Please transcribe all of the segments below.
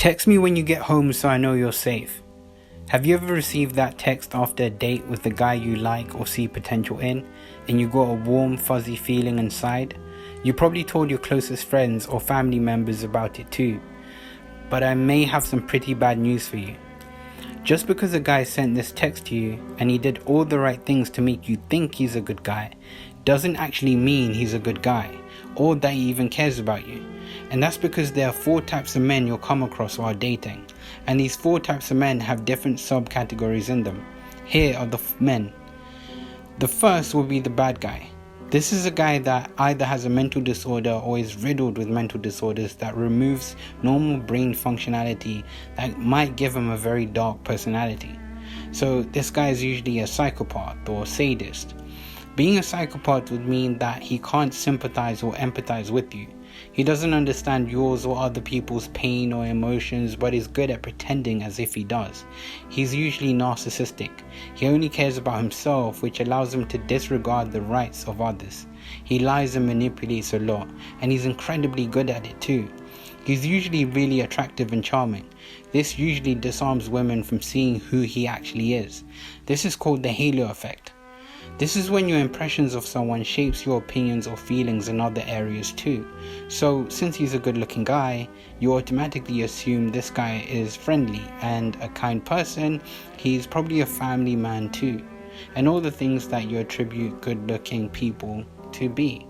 Text me when you get home so I know you're safe. Have you ever received that text after a date with the guy you like or see potential in, and you got a warm, fuzzy feeling inside? You probably told your closest friends or family members about it too. But I may have some pretty bad news for you. Just because a guy sent this text to you and he did all the right things to make you think he's a good guy, doesn't actually mean he's a good guy, or that he even cares about you. And that's because there are 4 types of men you'll come across while dating. And these 4 types of men have different subcategories in them. Here are the men. The first will be the bad guy. This is a guy that either has a mental disorder or is riddled with mental disorders that removes normal brain functionality that might give him a very dark personality. So this guy is usually a psychopath or sadist. Being a psychopath would mean that he can't sympathize or empathize with you. He doesn't understand yours or other people's pain or emotions, but is good at pretending as if he does. He's usually narcissistic. He only cares about himself, which allows him to disregard the rights of others. He lies and manipulates a lot, and he's incredibly good at it too. He's usually really attractive and charming. This usually disarms women from seeing who he actually is. This is called the halo effect. This is when your impressions of someone shapes your opinions or feelings in other areas too. So since he's a good looking guy, you automatically assume this guy is friendly and a kind person. He's probably a family man too, and all the things that you attribute good looking people to be.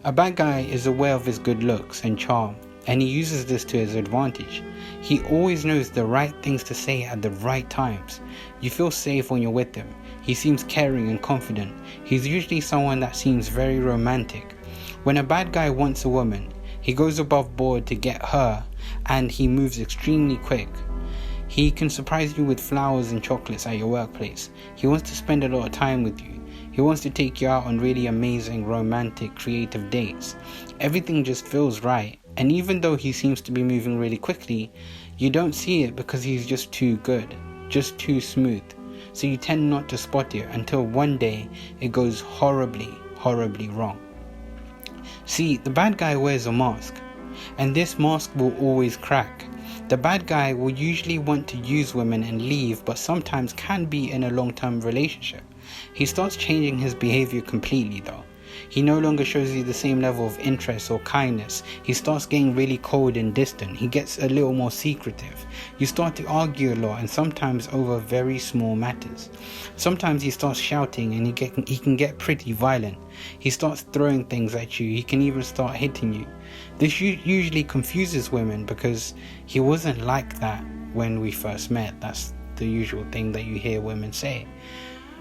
A bad guy is aware of his good looks and charm, and he uses this to his advantage. He always knows the right things to say at the right times. You feel safe when you're with him. He seems caring and confident. He's usually someone that seems very romantic. When a bad guy wants a woman, he goes above board to get her, and he moves extremely quick. He can surprise you with flowers and chocolates at your workplace. He wants to spend a lot of time with you. He wants to take you out on really amazing, romantic, creative dates. Everything just feels right. And even though he seems to be moving really quickly, you don't see it because he's just too good, just too smooth. So you tend not to spot it until one day it goes horribly, horribly wrong. See, the bad guy wears a mask, and this mask will always crack. The bad guy will usually want to use women and leave, but sometimes can be in a long-term relationship. He starts changing his behavior completely though. He no longer shows you the same level of interest or kindness. He starts getting really cold and distant. He gets a little more secretive. You start to argue a lot, and sometimes over very small matters. Sometimes he starts shouting, and he can get pretty violent. He starts throwing things at you. He can even start hitting you. This usually confuses women because he wasn't like that when we first met. That's the usual thing that you hear women say.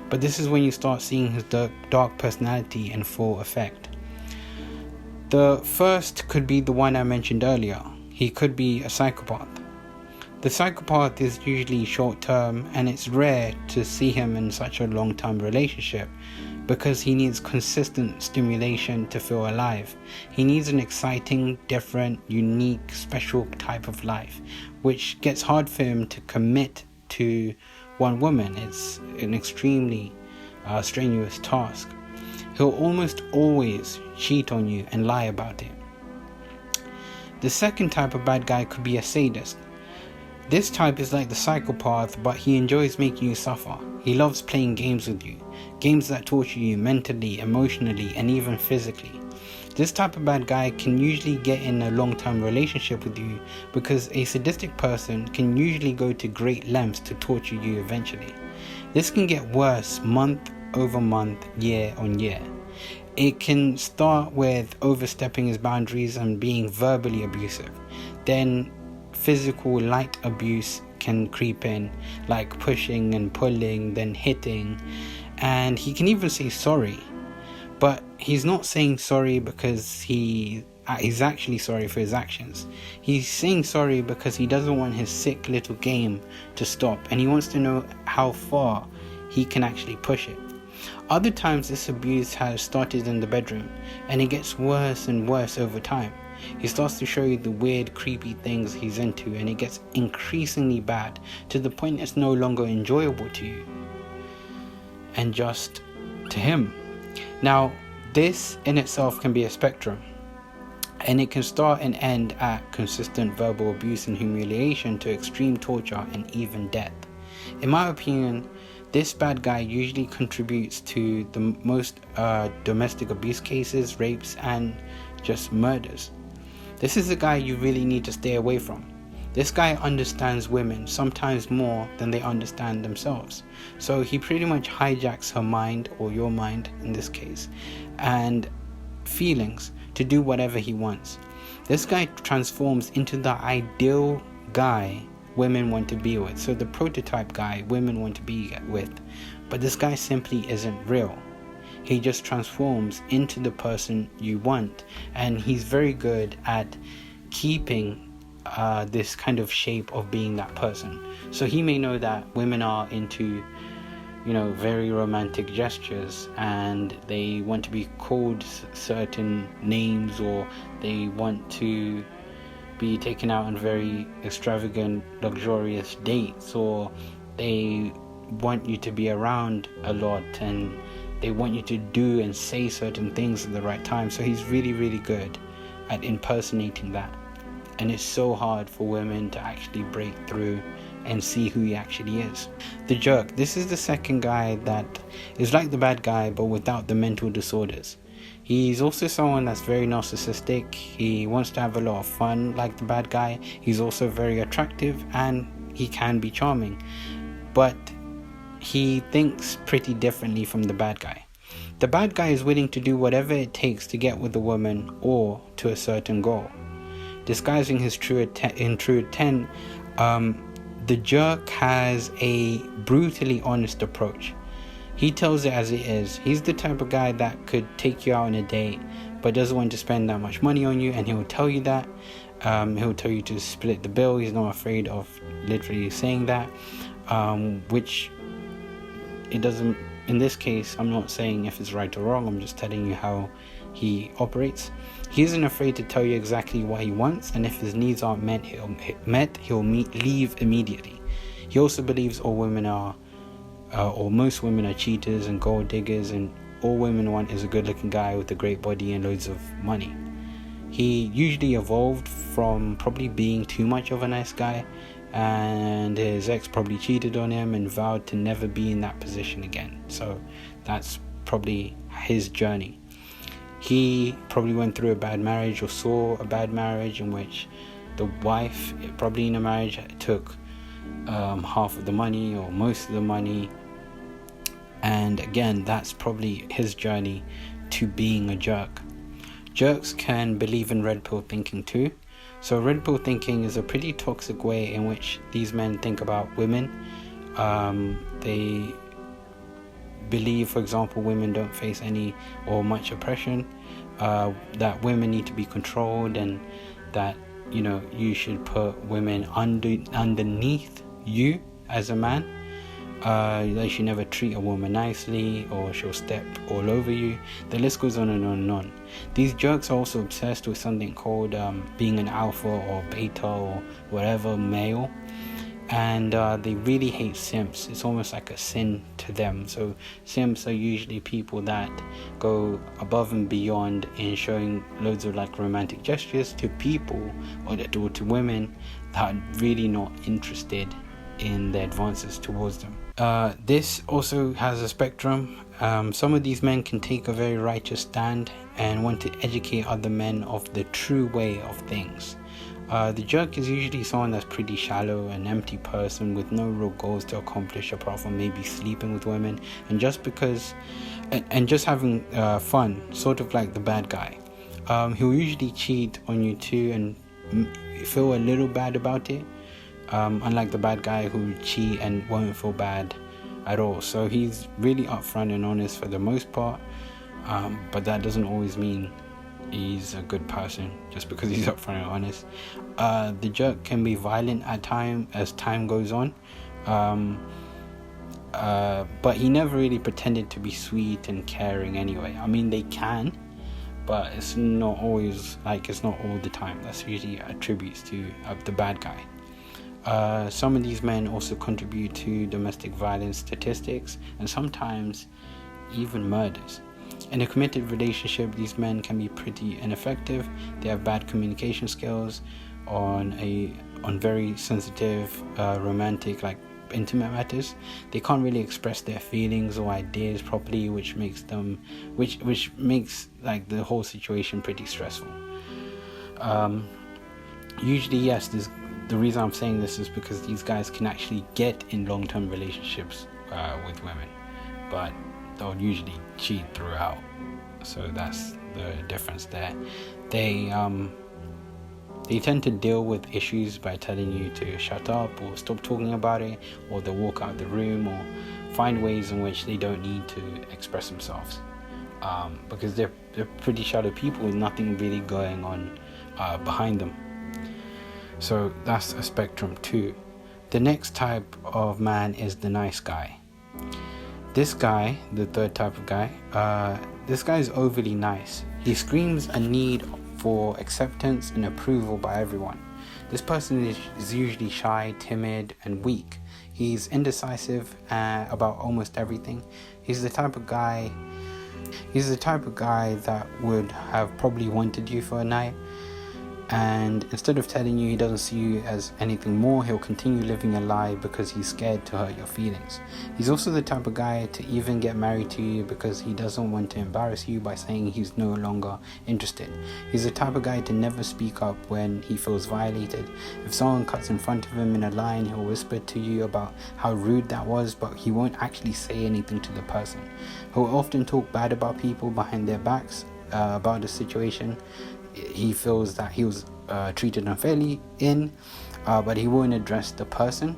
But this is when you start seeing his dark personality in full effect. The first could be the one I mentioned earlier. He could be a psychopath. The psychopath is usually short term, and it's rare to see him in such a long term relationship because he needs consistent stimulation to feel alive. He needs an exciting, different, unique, special type of life, which gets hard for him to commit to one woman. It's an extremely strenuous task. He'll almost always cheat on you and lie about it. The second type of bad guy could be a sadist. This type is like the psychopath, but he enjoys making you suffer. He loves playing games with you, games that torture you mentally, emotionally, and even physically. This type of bad guy can usually get in a long-term relationship with you because a sadistic person can usually go to great lengths to torture you eventually. This can get worse month over month, year on year. It can start with overstepping his boundaries and being verbally abusive. Then physical light abuse can creep in, like pushing and pulling, then hitting, and he can even say sorry. But he's not saying sorry because he's actually sorry for his actions. He's saying sorry because he doesn't want his sick little game to stop, and he wants to know how far he can actually push it. Other times this abuse has started in the bedroom, and it gets worse and worse over time. He starts to show you the weird, creepy things he's into, and it gets increasingly bad to the point it's no longer enjoyable to you and just to him. Now, this in itself can be a spectrum, And it can start and end at consistent verbal abuse and humiliation to extreme torture and even death. In my opinion, this bad guy usually contributes to the most domestic abuse cases, rapes, and just murders. This is the guy you really need to stay away from. This guy understands women sometimes more than they understand themselves. So he pretty much hijacks her mind, or your mind in this case, and feelings to do whatever he wants. This guy transforms into the ideal guy women want to be with. So the prototype guy women want to be with. But this guy simply isn't real. He just transforms into the person you want. And he's very good at keeping this kind of shape of being that person. So he may know that women are into, very romantic gestures, and they want to be called certain names, or they want to be taken out on very extravagant, luxurious dates, or they want you to be around a lot, and they want you to do and say certain things at the right time. So he's really, really good at impersonating that. And it's so hard for women to actually break through and see who he actually is. The jerk. This is the second guy that is like the bad guy, but without the mental disorders. He's also someone that's very narcissistic. He wants to have a lot of fun like the bad guy. He's also very attractive, and he can be charming. But he thinks pretty differently from the bad guy. The bad guy is willing to do whatever it takes to get with a woman or to a certain goal. Disguising his true intent, the jerk has a brutally honest approach. He tells it as it is. He's the type of guy that could take you out on a date, but doesn't want to spend that much money on you, and he'll tell you that. He'll tell you to split the bill. He's not afraid of literally saying that, which it doesn't. In this case, I'm not saying if it's right or wrong. I'm just telling you how he operates. He isn't afraid to tell you exactly what he wants, and if his needs aren't met, he'll leave immediately. He also believes all women are, or most women are cheaters and gold diggers, and all women want is a good-looking guy with a great body and loads of money. He usually evolved from probably being too much of a nice guy, and his ex probably cheated on him and vowed to never be in that position again. So that's probably his journey. He probably went through a bad marriage, or saw a bad marriage in which the wife, probably in a marriage, took half of the money or most of the money. And again, that's probably his journey to being a jerk. Jerks can believe in red pill thinking too. So red pill thinking is a pretty toxic way in which these men think about women. They believe, for example, women don't face any or much oppression, that women need to be controlled, and that you should put women underneath you as a man. They should never treat a woman nicely, or she'll step all over you. The list goes on and on and on. These jerks are also obsessed with something called being an alpha or beta or whatever male. And they really hate simps. It's almost like a sin to them. So simps are usually people that go above and beyond in showing loads of romantic gestures to people, or to women that are really not interested in the advances towards them. This also has a spectrum. Some of these men can take a very righteous stand and want to educate other men of the true way of things. The jerk is usually someone that's pretty shallow, an empty person with no real goals to accomplish apart from maybe sleeping with women and just having fun, sort of like the bad guy. He'll usually cheat on you too and feel a little bad about it, unlike the bad guy who will cheat and won't feel bad at all. So he's really upfront and honest for the most part, but that doesn't always mean he's a good person just because he's upfront and honest. The jerk can be violent at times as time goes on, but he never really pretended to be sweet and caring anyway. I mean, they can, but it's not always, it's not all the time. That's usually attributes to the bad guy. Some of these men also contribute to domestic violence statistics, and sometimes even murders. In a committed relationship, these men can be pretty ineffective. They have bad communication skills on very sensitive, romantic, like intimate matters. They can't really express their feelings or ideas properly, which makes like the whole situation pretty stressful. Usually, yes, the reason I'm saying this is because these guys can actually get in long-term relationships with women, but they'll usually cheat throughout. So that's the difference there. They tend to deal with issues by telling you to shut up or stop talking about it, or they'll walk out the room or find ways in which they don't need to express themselves, because they're pretty shallow people with nothing really going on behind them. So that's a spectrum too. The next type of man is the nice guy. This guy, the third type of guy, this guy is overly nice. He screams a need for acceptance and approval by everyone. This person is usually shy, timid, and weak. He's indecisive about almost everything. He's the type of guy that would have probably wanted you for a night, and instead of telling you he doesn't see you as anything more, he'll continue living a lie because he's scared to hurt your feelings. He's also the type of guy to even get married to you because he doesn't want to embarrass you by saying he's no longer interested. He's the type of guy to never speak up when he feels violated. If someone cuts in front of him in a line, he'll whisper to you about how rude that was, but he won't actually say anything to the person. He'll often talk bad about people behind their backs about the situation he feels that he was treated unfairly but he won't address the person.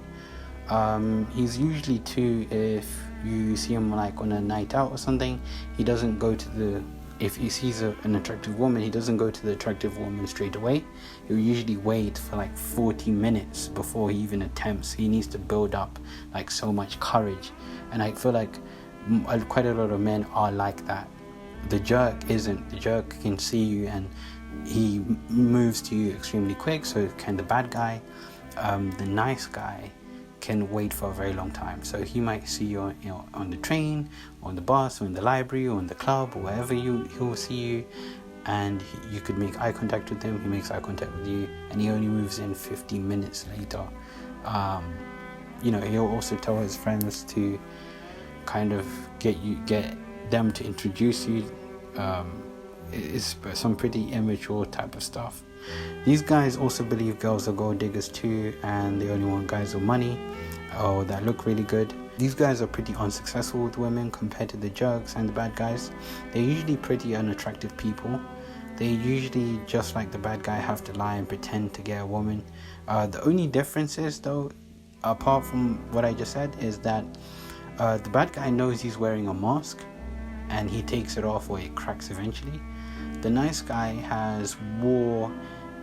He's usually too, if you see him like on a night out or something, he doesn't go to if he sees an attractive woman, he doesn't go to the attractive woman straight away. He'll usually wait for like 40 minutes before he even attempts. He needs to build up like so much courage, and I feel like quite a lot of men are like that. The jerk isn't. The jerk can see you and he moves to you extremely quick, so can the bad guy. The nice guy can wait for a very long time. So he might see you, on the train, or on the bus, or in the library, or in the club, or wherever he will see you, and you could make eye contact with him. He makes eye contact with you, and he only moves in 15 minutes later. He'll also tell his friends to kind of get them to introduce you. It's some pretty immature type of stuff. These guys also believe girls are gold diggers too, and they only want guys with money or that look really good. These guys are pretty unsuccessful with women compared to the jerks and the bad guys. They're usually pretty unattractive people. They usually, just like the bad guy, have to lie and pretend to get a woman. The only difference is, though, apart from what I just said, is that the bad guy knows he's wearing a mask and he takes it off or it cracks eventually. The nice guy wore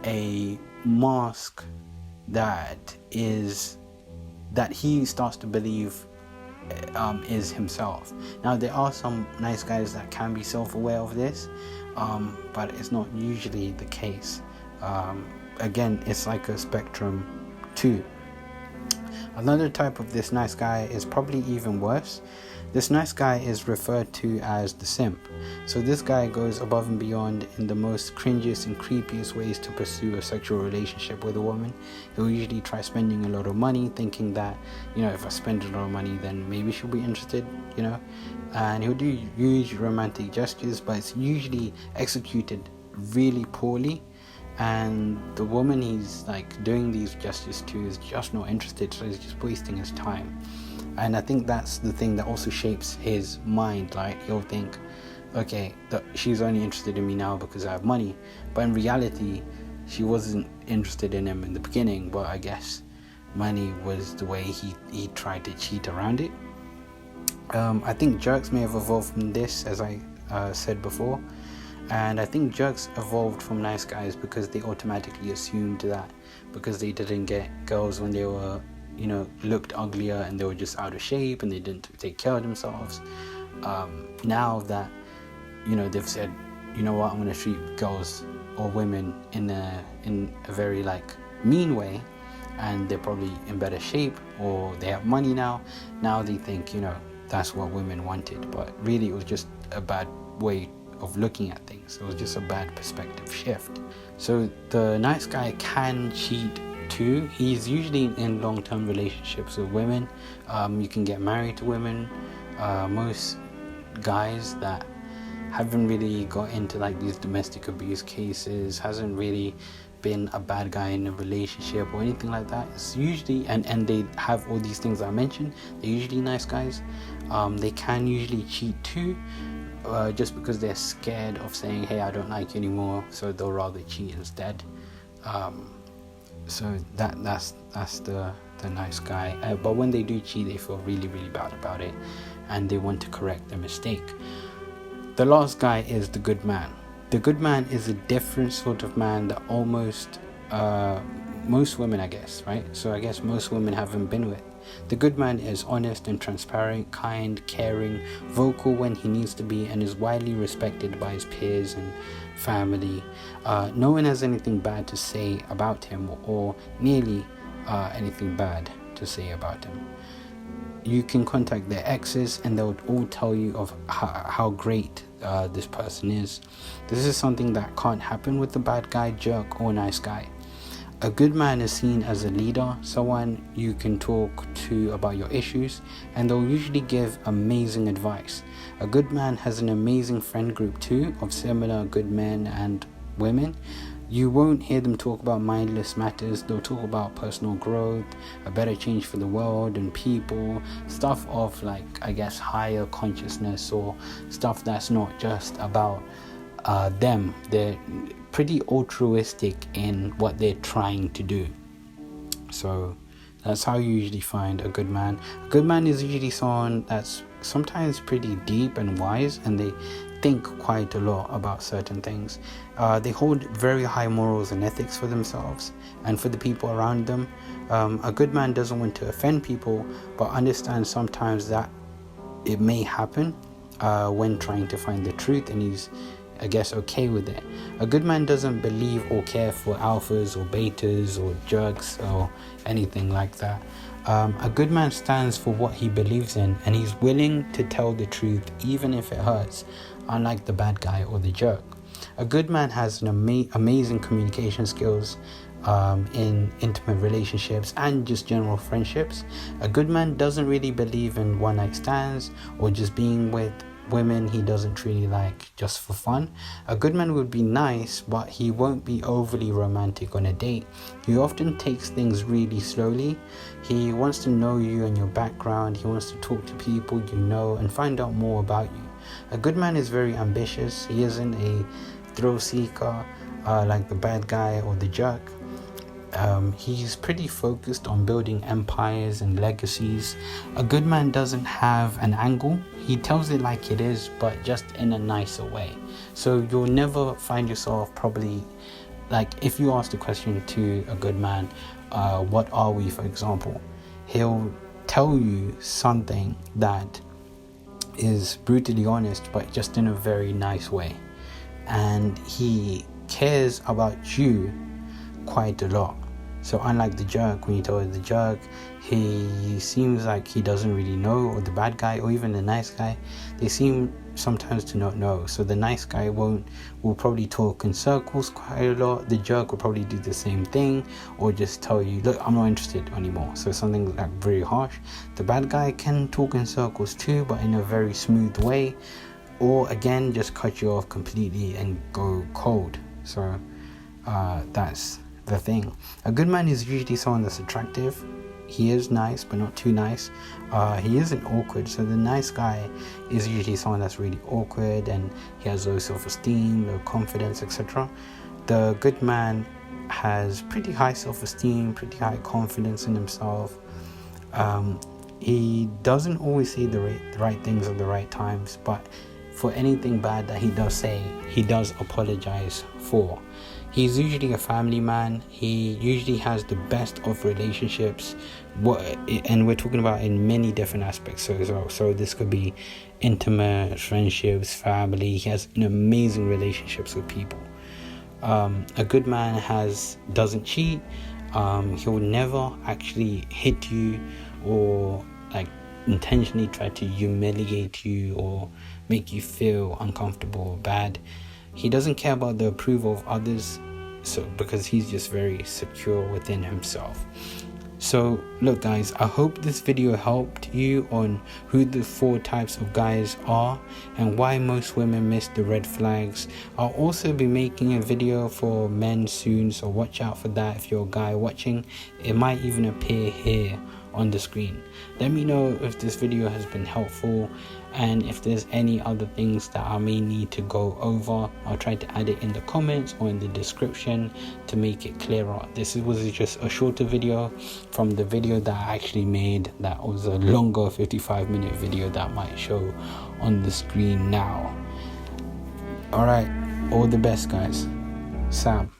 a mask that he starts to believe is himself. Now, there are some nice guys that can be self-aware of this, but it's not usually the case. Again, it's like a spectrum too. Another type of this nice guy is probably even worse. This nice guy is referred to as the simp. So this guy goes above and beyond in the most cringiest and creepiest ways to pursue a sexual relationship with a woman. He'll usually try spending a lot of money, thinking that, if I spend a lot of money, then maybe she'll be interested, and he'll do huge romantic gestures, but it's usually executed really poorly, and the woman he's like doing these gestures to is just not interested, so he's just wasting his time. And I think that's the thing that also shapes his mind. Like, he'll think, okay, she's only interested in me now because I have money, but in reality she wasn't interested in him in the beginning, but I guess money was the way he tried to cheat around it. I think jerks may have evolved from this, as I said before, and I think jerks evolved from nice guys because they automatically assumed that because they didn't get girls when they were looked uglier and they were just out of shape and they didn't take care of themselves. Now that they've said, I'm going to treat girls or women in a very mean way, and they're probably in better shape or they have money now they think that's what women wanted, but really it was just a bad way of looking at things. It was just a bad perspective shift. So the nice guy can cheat too. He's usually in long-term relationships with women. You can get married to women. Most guys that haven't really got into like these domestic abuse cases, hasn't really been a bad guy in a relationship or anything like that, it's usually and they have all these things I mentioned, they're usually nice guys. They can usually cheat too, just because they're scared of saying, hey, I don't like you anymore, so they'll rather cheat instead. So that's the nice guy. But when they do cheat, they feel really, really bad about it, and they want to correct their mistake. The last guy is the good man. The good man is a different sort of man that almost most women, I guess, right? So I guess most women haven't been with. The good man is honest and transparent, kind, caring, vocal when he needs to be, and is widely respected by his peers and family. No one has anything bad to say about him, or nearly anything bad to say about him. You can contact their exes and they'll all tell you of how great this person is. This is something that can't happen with the bad guy, jerk, or nice guy. A good man is seen as a leader, someone you can talk to about your issues, and they'll usually give amazing advice. A good man has an amazing friend group too, of similar good men and women. You won't hear them talk about mindless matters. They'll talk about personal growth, a better change for the world and people, stuff of like, I guess, higher consciousness, or stuff that's not just about them. They're pretty altruistic in what they're trying to do. So that's how you usually find a good man. A good man is usually someone that's sometimes pretty deep and wise, and they think quite a lot about certain things. They hold very high morals and ethics for themselves and for the people around them. A good man doesn't want to offend people, but understands sometimes that it may happen when trying to find the truth, and he's, I guess, okay with it. A good man doesn't believe or care for alphas or betas or jerks or anything like that. A good man stands for what he believes in, and he's willing to tell the truth even if it hurts, unlike the bad guy or the jerk. A good man has an amazing communication skills in intimate relationships and just general friendships. A good man doesn't really believe in one-night stands or just being with women he doesn't really like just for fun. A good man would be nice, but he won't be overly romantic on a date. He often takes things really slowly. He wants to know you and your background. He wants to talk to people you know and find out more about you. A good man is very ambitious. He isn't a thrill seeker like the bad guy or the jerk. He's pretty focused on building empires and legacies. A good man doesn't have an angle. He tells it like it is, but just in a nicer way. So you'll never find yourself probably, like, if you ask the question to a good man, what are we, for example, he'll tell you something that is brutally honest, but just in a very nice way. And he cares about you quite a lot. So unlike the jerk, when you tell the jerk, he seems like he doesn't really know, or the bad guy, or even the nice guy, they seem sometimes to not know. So the nice guy will probably talk in circles quite a lot. The jerk will probably do the same thing, or just tell you, look, I'm not interested anymore. So something like very harsh. The bad guy can talk in circles too, but in a very smooth way, or again just cut you off completely and go cold. So that's the thing. A good man is usually someone that's attractive. He is nice, but not too nice. He isn't awkward. So the nice guy is usually someone that's really awkward, and he has low self-esteem, low confidence, etc. The good man has pretty high self-esteem, pretty high confidence in himself. He doesn't always say the right things at the right times, but for anything bad that he does say, he does apologize for. He's usually a family man. He usually has the best of relationships, and we're talking about in many different aspects. So this could be intimate friendships, family. He has an amazing relationships with people. A good man doesn't cheat. He'll never actually hit you or like intentionally try to humiliate you or make you feel uncomfortable or bad. He doesn't care about the approval of others, so because he's just very secure within himself. So look guys, I hope this video helped you on who the 4 types of guys are and why most women miss the red flags. I'll also be making a video for men soon, so watch out for that. If you're a guy watching, it might even appear here on the screen. Let me know if this video has been helpful, and if there's any other things that I may need to go over, I'll try to add it in the comments or in the description to make it clearer. This was just a shorter video from the video that I actually made that was a longer 55-minute video that might show on the screen now. Alright, all the best guys. Sam.